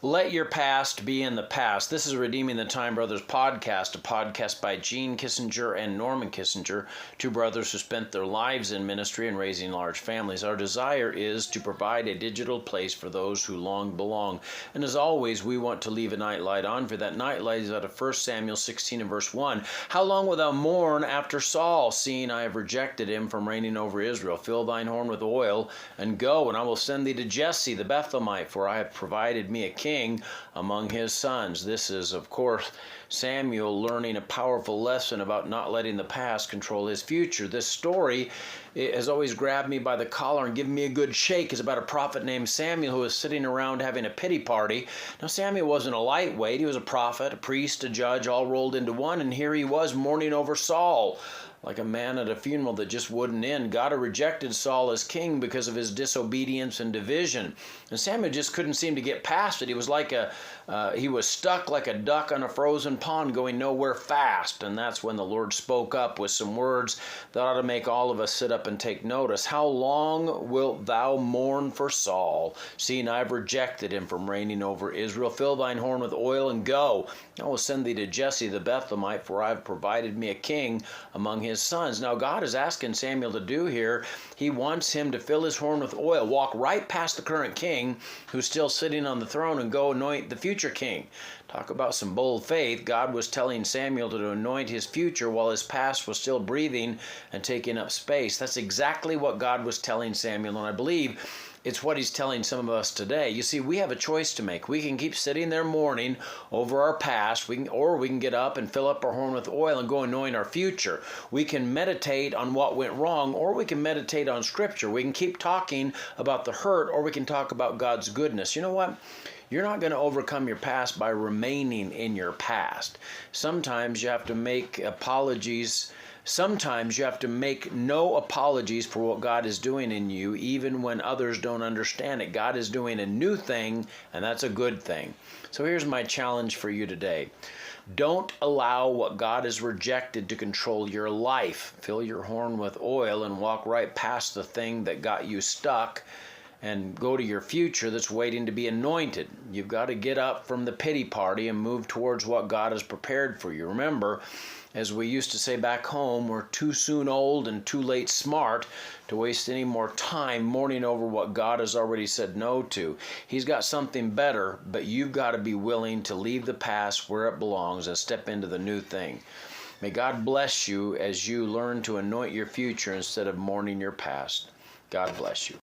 Let your past be in the past. This is Redeeming the Time Brothers podcast, a podcast by Gene Kissinger and Norman Kissinger, two brothers who spent their lives in ministry and raising large families. Our desire is to provide a digital place for those who long belong. And as always, we want to leave a nightlight on. For that nightlight is out of 1 Samuel 16 and verse 1. How long wilt thou mourn after Saul, seeing I have rejected him from reigning over Israel? Fill thine horn with oil, and go, and I will send thee to Jesse the Bethlehemite, for I have provided me a king among his sons. This is, of course, Samuel learning a powerful lesson about not letting the past control his future. This story has always grabbed me by the collar and given me a good shake. It's about a prophet named Samuel who was sitting around having a pity party. Now, Samuel wasn't a lightweight. He was a prophet, a priest, a judge, all rolled into one, and here he was mourning over Saul, like a man at a funeral that just wouldn't end. God had rejected Saul as king because of his disobedience and division. And Samuel just couldn't seem to get past it. He was like he was stuck like a duck on a frozen pond going nowhere fast. And that's when the Lord spoke up with some words that ought to make all of us sit up and take notice. How long wilt thou mourn for Saul, seeing I have rejected him from reigning over Israel? Fill thine horn with oil and go. I will send thee to Jesse the Bethlehemite, for I have provided me a king among his sons. Now God is asking Samuel to do here, he wants him to fill his horn with oil, walk right past the current king who's still sitting on the throne, and go anoint the future king. Talk about some bold faith. God was telling Samuel to anoint his future while his past was still breathing and taking up space. That's exactly what God was telling Samuel, and I believe it's what he's telling some of us today. You see, we have a choice to make. We can keep sitting there mourning over our past, or we can get up and fill up our horn with oil and go anoint our future. We can meditate on what went wrong, or we can meditate on Scripture. We can keep talking about the hurt, or we can talk about God's goodness. You know what? You're not going to overcome your past by remaining in your past. Sometimes you have to make apologies. Sometimes you have to make no apologies for what God is doing in you, even when others don't understand it. God is doing a new thing, and that's a good thing. So here's my challenge for you today. Don't allow what God has rejected to control your life. Fill your horn with oil and walk right past the thing that got you stuck, and go to your future that's waiting to be anointed. You've got to get up from the pity party and move towards what God has prepared for you. Remember, as we used to say back home, we're too soon old and too late smart to waste any more time mourning over what God has already said no to. He's got something better, but you've got to be willing to leave the past where it belongs and step into the new thing. May God bless you as you learn to anoint your future instead of mourning your past. God bless you.